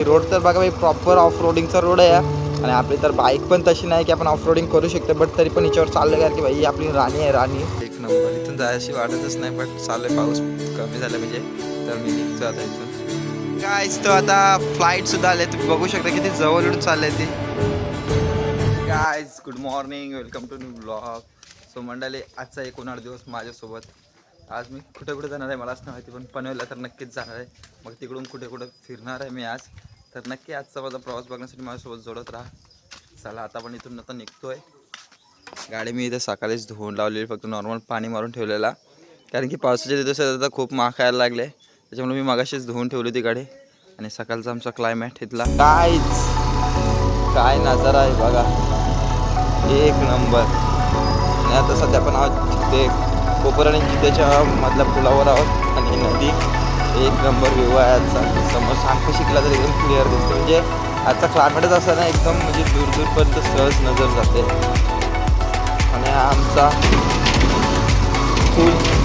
Road तर बघा भाई प्रॉपर ऑफ रोडिंगचा रोड आहे आणि आपली तर बाईक पण तशी नाही की आपण ऑफ रोडिंग करू शकतो, बट तरी पण याच्यावर चाललं यार की भाई आपली राणी आहे राणी. एक नंबर. इथून जायची वाटतच नाही, बट चालू पाऊस कमी झाला म्हणजे तर मी निघतो आता इथून. गाईज तो आता फ्लाईट सुद्धा आले, तुम्ही बघू शकता किती जवळ येऊन चालले ते. Guys good morning, welcome to new blog. So मंडळी, आजचा एक उन्हाळा दिवस माझ्यासोबत. आज मी कुठे कुठे जाणार आहे मलाच नाही माहिती, पण पनवेलला तर नक्कीच जाणार आहे. मग तिकडून कुठे कुठे फिरणार आहे मी आज. तर नक्की आजचा माझा प्रवास बघण्यासाठी माझ्यासोबत जोडत राहा. चला आता पण इथून आता निघतोय. गाडी मी इथे सकाळीच धुवून लावलेली, फक्त नॉर्मल पाणी मारून ठेवलेला, कारण की पावसाच्या दिवसात आता खूप महाग खायला लागले, त्याच्यामुळे मी मगाशीच धुवून ठेवली होती गाडी. आणि सकाळचा आमचा क्लायमेट इथला काय नजारा आहे बघा, एक नंबर. आणि आता सध्या पण आहोत ते कोपर आणि जिद्याच्या मधल्या पुलावर आहोत आणि नदी एक नंबर व्ह्यू आहे आजचा. समोर सांगतो शिकला तर एकदम क्लिअर दिसते, म्हणजे आजचा क्लायमेटच असा ना एकदम म्हणजे दूरपर्यंत सहज नजर जाते. आणि हा आमचा पूल.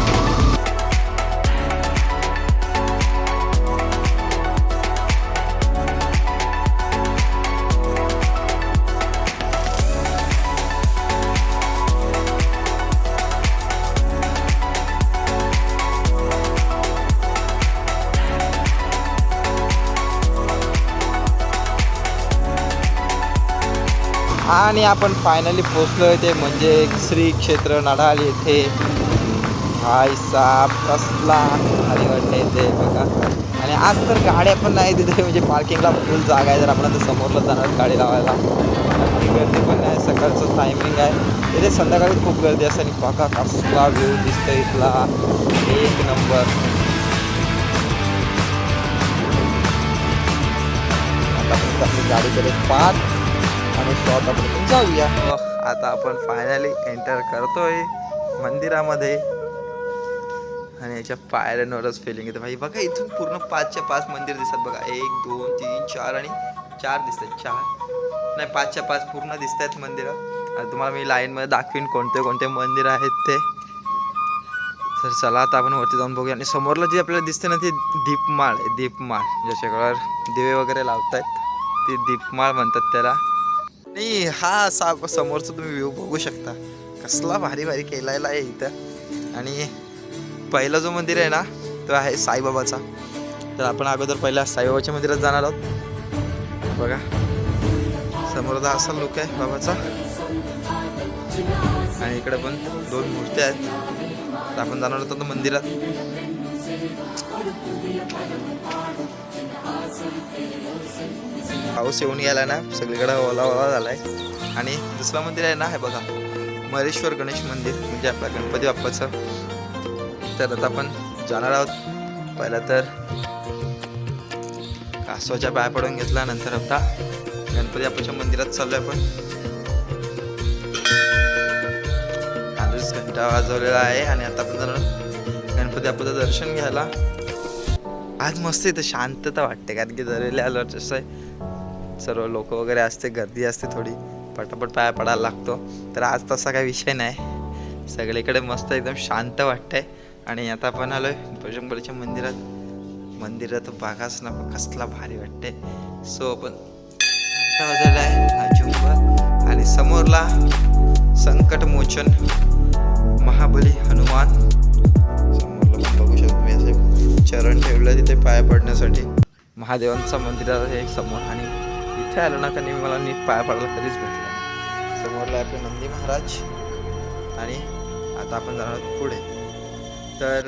आणि आपण फायनली पोचलो आहे ते म्हणजे श्री क्षेत्र नडाल येथे. भाई साहेब कसला भारी वाटते ते बघा. आणि आज तर गाड्या पण नाही तिथे, म्हणजे पार्किंगला फुल जागा आहे. जर आपण आता समोरला जाणार गाडी लावायला, आणि गर्दी पण नाही. सकाळचं टायमिंग आहे, तिथे संध्याकाळी खूप गर्दी असते. आणि बघा कसला व्ह्यू दिसतो इथला, एक नंबर. आता आपण आपली गाडी करत पार्क आणि शॉट आपण जाऊया. आता आपण फायनली एंटर करतोय मंदिरामध्ये. आणि याच्या पायऱ्यांवरच फिलिंग येते भाई. बघा इथून पूर्ण 5च्या 5 मंदिर दिसतात बघा. 1 2 3 4 आणि 4 दिसतात. 4 नाही 5च्या 5 पूर्ण दिसत आहेत मंदिरं. आणि तुम्हाला मी लाईनमध्ये दाखवीन कोणते कोणते मंदिर आहेत ते. तर चला आता आपण वरती जाऊन बघूया. आणि समोरला जी आपल्याला दिसते ना ती दीपमाळ आहे. दीपमाळ ज्याच्याकडे दिवे वगैरे लावतात ती दीपमाळ म्हणतात त्याला. नाही हा समोरचा तुम्ही व्ह्यू बघू शकता, कसला भारी भारी केलेला आहे इथं. आणि पहिला जो मंदिर आहे ना तो आहे साईबाबाचा. तर आपण अगोदर पहिल्या साईबाबाच्या मंदिरात जाणार आहोत. बघा समोरचा असा लुक आहे बाबाचा. आणि इकडे पण 2 मूर्त्या आहेत. तर आपण जाणार होतो मंदिरात. पाऊस येऊन गेला ना, सगळीकडे ओला ओला झालाय. आणि दुसरं मंदिर आहे ना हे बघा, मरेश्वर गणेश मंदिर, म्हणजे आपल्या गणपती बाप्पाचं. तर आता आपण जाणार आहोत. पहिला तर कासवाच्या पाया पडून घेतला, नंतर आता गणपती बाप्पाच्या मंदिरात चाललोय आपण. आधीच घंटा वाजवलेला आहे आणि आता आपण जाणार गणपती बाप्पाचं दर्शन घ्यायला. आज मस्त इथं शांतता वाटते, कारण की दरेले आल्यावर जसं आहे सर्व लोक वगैरे असते, गर्दी असते थोडी, पटापट पाया पडायला लागतो. तर आज तसा काही विषय नाही, सगळीकडे मस्त एकदम शांत वाटतंय. आणि आता आपण आलोय बजरंगबलीच्या मंदिरात. मंदिरात बघाच ना कसला भारी वाटते. सो आपण वाजवला आहे आणि समोरला संकटमोचन महाबली हनुमान समोरला बघू शकतो मी. असे चरण ठेवलं तिथे पाया पडण्यासाठी. महादेवांचं मंदिर आहे एक समोर. आणि इथे आलो ना का मी मला नीट पाया पडायला कधीच भेटला नाही. समोरला आपले नंदी महाराज. आणि आता आपण जाणार आहोत पुढे. तर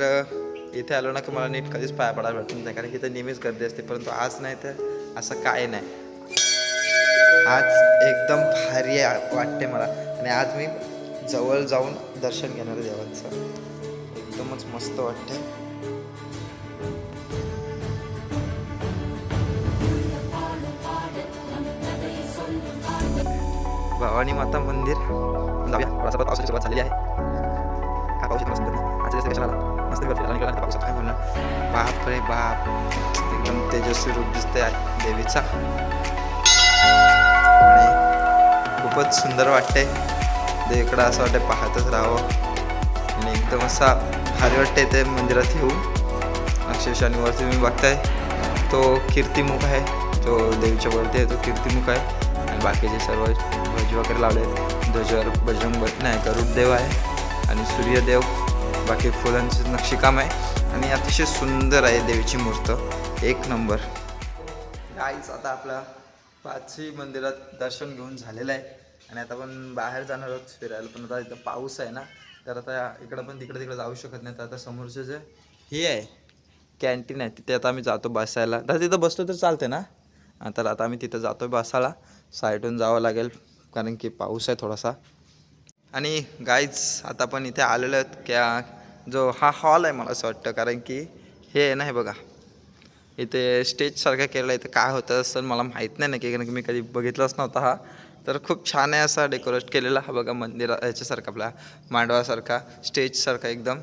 इथे आलो ना की मला नीट कधीच पाया पडायला भेटत नाही, कारण की इथे नेहमीच गर्दी असते. परंतु आज नाही तर असं काय नाही, आज एकदम भारी वाटते मला. आणि आज मी जवळ जाऊन दर्शन घेणार देवांचं, एकदमच मस्त वाटते. भवानी माता मंदिर जाऊया. थोडासा पावसाची सुरुवात झालेली आहे. हा पाऊस मस्त पाऊस काय बोलणार. बाप रे बाप, एकदम तेजस्वी रूप दिसते देवीचा. आणि खूपच सुंदर वाटते. देवीकडं असं वाटतं पाहतच राहावं. आणि एकदम असा भारी वाटते ते मंदिरात येऊन. अक्षरशः आणि वरती तुम्ही बघताय तो कीर्तिमुख आहे, तो देवीच्या वरती आहे, तो कीर्तिमुख आहे. आणि बाकीचे सर्व ध्वज वगैरे लावले आहेत. ध्वजावर बजरंग नाही गरुड देव आहे आणि सूर्यदेव, बाकी फुलांचं नक्षीकाम आहे आणि अतिशय सुंदर आहे देवीची मूर्त, एक नंबर. गाईच आता आपला पाचही मंदिरात दर्शन घेऊन झालेलं आहे आणि आता आपण बाहेर जाणार आहोत फिरायला. पण आता इथं पाऊस आहे ना, तर आता इकडं पण तिकडे जाऊ शकत नाही. तर आता समोरचं जे हे आहे कॅन्टीन आहे, तिथे आता आम्ही जातो बसायला. तर तिथं बसलो तर चालते ना. तर आता आम्ही तिथं जातो बसायला. साईडून जावं लागेल कारण की पाऊस आहे थोडासा. आणि गाईज आता आपण इथे आलेलो आहेत क्या जो हा हॉल आहे मला असं वाटतं, कारण की हे आहे ना, हे बघा इथे स्टेजसारखं केलेलं आहे. इथे काय होतं असं मला माहीत नाही नक्की, कारण की मी कधी बघितलंच नव्हता हा. तर खूप छान आहे असा डेकोरेट केलेला हा बघा, मंदिरा ह्याच्यासारखा आपला मांडवासारखा स्टेजसारखा एकदम.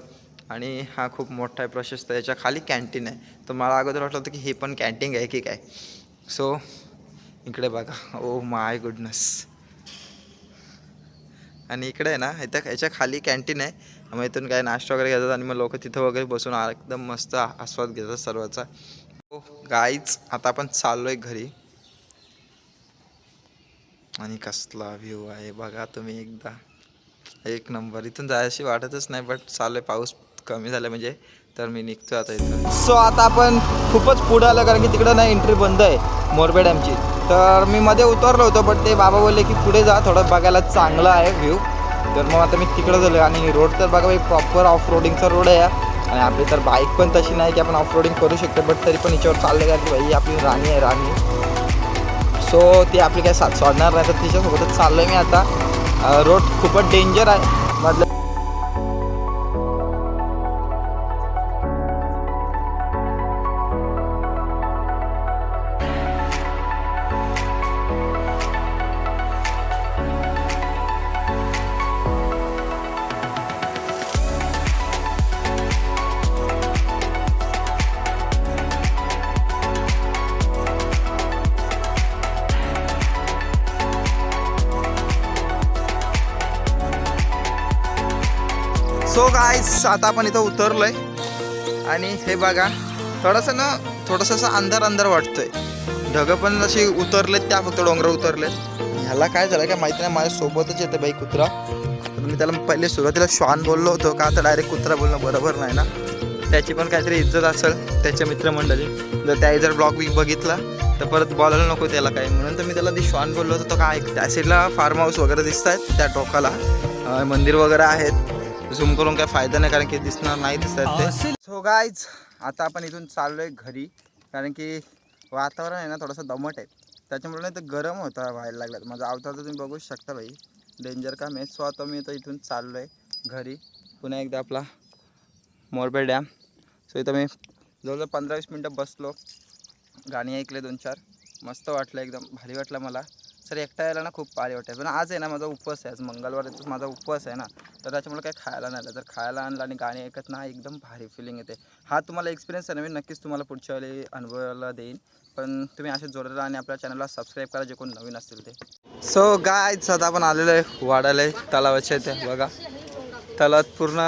आणि हा खूप मोठा आहे, प्रशस्त. याच्या खाली कॅन्टीन आहे. तर मला अगोदर वाटलं होतं की हे पण कॅन्टीन आहे की काय. सो इकडे बघा, ओ माय गुडनेस. आणि इकडे आहे ना, इथं याच्या खाली कॅन्टीन आहे. मग इथून काय नाश्ता वगैरे घेतात आणि मग लोक तिथं वगैरे बसून एकदम मस्त आस्वाद घेतात सर्वाचा. हो गाईच आता आपण चाललो आहे घरी. आणि कसला व्ह्यू आहे बघा तुम्ही एकदा, एक नंबर. इथून जायची वाटतच नाही, बट चालू आहे. पाऊस कमी झाला म्हणजे तर मी निघतो आता इथून. सो आता आपण खूपच पुढे आलं, कारण की तिकडं नाही एंट्री बंद आहे मोरबे डॅमची. तर मी मध्ये उतरलो होतो, बट ते बाबा बोलले की पुढे जा, थोडं बघायला चांगलं आहे व्ह्यू. तर मग आता मी तिकडं झालो. आणि रोड तर बघा भाई प्रॉपर ऑफ रोडिंगचा रोड आहे. आणि आपली तर बाईक पण तशी नाही की आपण ऑफ रोडिंग करू शकतो, बट तरी पण हिच्यावर चाललं का की भाई आपली राणी आहे राणी. सो ती आपली काय साथ सोडणार नाही, तर तिच्यासोबतच चाललो आहे मी आता. रोड खूपच डेंजर आहे मतलब. सो गाईस आता आपण इथं उतरलोय आणि हे बघा थोडंसं असं अंधार वाटतोय. ढगं पण अशी उतरलेत, त्या फक्त डोंगर उतरलेत. ह्याला काय झालं काय माहिती नाही, माझ्यासोबतच येतं बाई कुत्रा. तर मी त्याला पहिले सुरुवातीला श्वान बोललो होतो का, आता डायरेक्ट कुत्रा बोलणं बरोबर नाही ना. त्याची पण काहीतरी इज्जत असेल त्याच्या मित्रमंडळी. जर त्याही जर ब्लॉग बघितला तर परत बोलायला नको त्याला काही, म्हणून तर मी त्याला ती श्वान बोललो होतो. काय त्या साईडला फार्म हाऊस वगैरे दिसत आहेत, त्या टोकाला मंदिर वगैरे आहेत. झूम करून काय फायदा नाही, कारण की दिसणार नाही दिसतात ते. सो गाईज आता आपण इथून चाललोय घरी, कारण की वातावरण आहे ना थोडंसं दमट आहे, त्याच्यामुळे नाही तर गरम होता व्हायला लागला. माझा अवतार तर तुम्ही बघू शकता भाई, डेंजर काम आहे. सो आता मी इथून चाललोय घरी. पुन्हा एकदा आपला मोरबे डॅम. सो इथं मी जवळजवळ 15-20 मिनटं बसलो, गाणी ऐकले 2-4, मस्त वाटलं, एकदम भारी वाटलं मला. सर एकटा यायला ना खूप भारी वाटतं. पण आज आहे ना माझा उपवास आहे, आज मंगळवारचा माझा उपवास आहे ना, तर त्याच्यामुळे काही खायला नाही आलं. तर खायला आणलं आणि गाणी ऐकत ना एकदम भारी फिलिंग येते. हा तुम्हाला एक्सपिरियन्स आहे ना, मी नक्कीच तुम्हाला पुढच्या वेळी अनुभवायला देईन. पण तुम्ही असे जोडत राहा आणि आपल्या चॅनलला सबस्क्राईब करा जे कोण नवीन असतील ते. सो गाईज आता आपण आलेलो आहे वाडाला, तलावाच्या इथे बघा. तलावात पूर्ण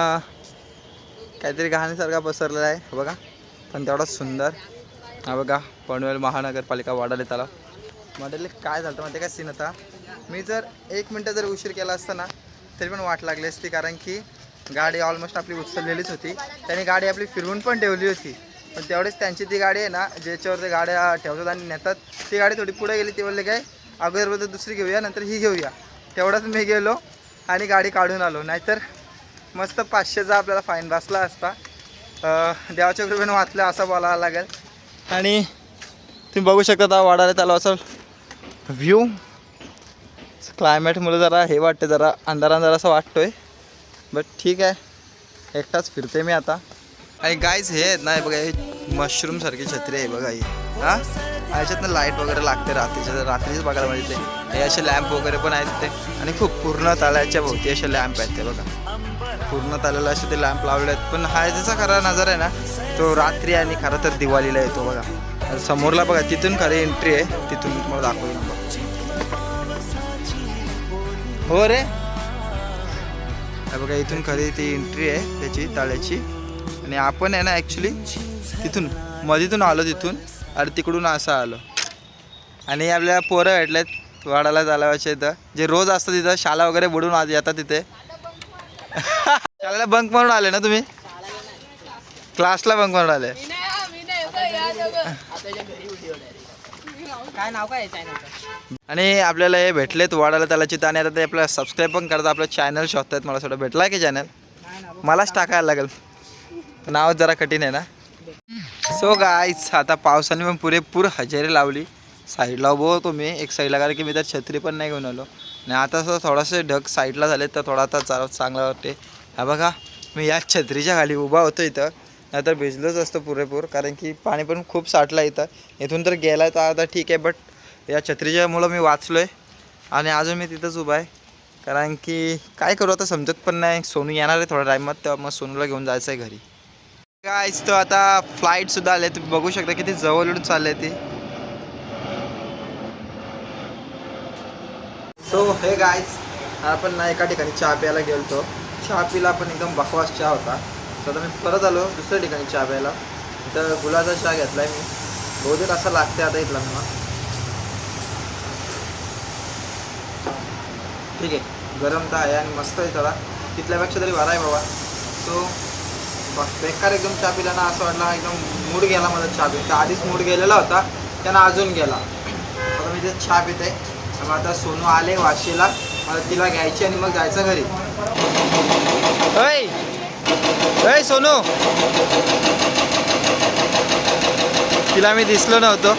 काहीतरी कहाणीसारखा पसरलेला आहे बघा, पण तेवढाच सुंदर. हा बघा पनवेल महानगरपालिका वाडाले तलाव. वाडाले काय झालं माहिती काय सीन होता, मी जर 1 मिनटं जर उशीर केला असता ना तरी पण वाट लागली असती, कारण की गाडी ऑलमोस्ट आपली उचललेलीच होती. त्यांनी गाडी आपली फिरवून पण ठेवली होती, पण तेवढेच त्यांची ती गाडी आहे ना ज्याच्यावर ते गाड्या ठेवतात आणि नेतात, ती गाडी थोडी पुढे गेली. ते बोलले काय अगोदर दुसरी घेऊया नंतर ही घेऊया. तेवढंच मी गेलो आणि गाडी काढून आलो, नाहीतर मस्त 500चा आपल्याला फाईन बसला असता. देवाच्या कृपेने वाचलं असं बोलावं लागेल. आणि तुम्ही बघू शकता वाडाले तलावाचा व्ह्यू. क्लायमेटमुळे जरा हे वाटतं, जरा अंधार असं वाटतोय, बट ठीक आहे. एकटाच फिरते मी आता. आणि गाईज हे आहेत ना बघा, हे मशरूम सारखी छत्री आहे बघा ही. हां ह्याच्यातनं लाईट वगैरे लागते रात्रीच बघायला मिळते. हे असे लॅम्प वगैरे पण आहेत ते, आणि खूप पूर्ण तळ्याच्या भोवती असे लॅम्प आहेत ते बघा. पूर्ण तळ्याला असे ते लॅम्प लावले आहेत. पण हा ज्याचा खरा नजारा आहे ना तो रात्री आणि खरं तर दिवाळीला येतो बघा. समोरला बघा तिथून खरी एंट्री आहे, तिथून मी तुम्हाला दाखवतो. हो रे बघा इथून खरी ती एंट्री आहे त्याची तळ्याची. आणि आपण आहे ना ॲक्च्युली तिथून मधीतून आलो तिथून, आणि तिकडून असं आलो. आणि आपल्याला पोरं भेटलेत वाडाला चालवायचे इथं, जे रोज असतं तिथं शाळा वगैरे बुडून आज येतात तिथे. शाळेला बंक मारून आले ना तुम्ही? क्लासला बंक मारून आले. काय नाव काय आहे? आणि आपल्याला हे भेटलेत वाडाला त्याला चिता, आणि आता ते आपल्याला सबस्क्राईब पण करतात, आपलं चॅनल शोधतात. मला थोडं भेटला की चॅनल मलाच टाकायला लागेल, नाव जरा कठीण आहे ना. सो गाईज आता पावसाने पण पुरेपूर हजेरी लावली. साईडला उभं होतो मी एक साईडला, कारण की मी तर छत्री पण नाही घेऊन आलो. आणि आता असं थोडासे ढग साईडला झाले तर थोडा आता चांगला वाटते. हा बघा मी या छत्रीच्या खाली उभा होतो इथं, नाहीतर भिजलोच असतो पुरेपूर, कारण की पाणी पण खूप साठलं इथं. इथून तर गेला तर आता ठीक आहे, बट या छत्रीच्यामुळं मी वाचलो आहे आणि अजून मी तिथंच उभा आहे. कारण की काय करू आता समजत पण नाही. सोनू येणार आहे थोड्या टायमात, तेव्हा मग सोनूला घेऊन जायचं आहे घरी. गाईज तो आता फ्लाईटसुद्धा आले, तुम्ही बघू शकता किती जवळून चालले ती. सो हे गाईज आपण ना एका ठिकाणी चहा प्यायला गेलो. चहा पिला पण एकदम बकवास चहा होता. तर आता मी परत आलो दुसऱ्या ठिकाणी चहा प्यायला. तर गुलाचा चहा घेतला आहे मी, बहुतेक असं लागते आता इथला मला. ठीक आहे, गरम तर आहे आणि मस्त आहे थोडा, तिथल्यापेक्षा तरी बरा आहे बाबा. सो बेकार एकदम चहा पिला ना, असं वाटलं एकदम मूड गेला माझा चहा पिता. आधीच मूड गेलेला होता, त्यांना अजून गेला. आता मी ते चहा पिते. मग आता सोनू आले वाशीला, मला तिला घ्यायची आणि मग जायचं घरी. ऐ सोनू, तिला मी दिसलो नव्हतो.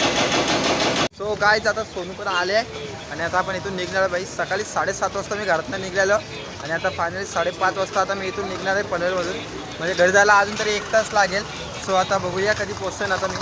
सो गाईज आता सोनू पण आले आणि आता आपण इथून निघणार बाई. सकाळी 7:30 वाजता मी घरातनं निघालो आणि आता फायनली 5:30 वाजता आता मी इथून निघणार आहे पनवेलमधून. म्हणजे घरी जायला अजून तरी 1 तास लागेल. सो आता बघूया कधी पोहोचेन आता मी.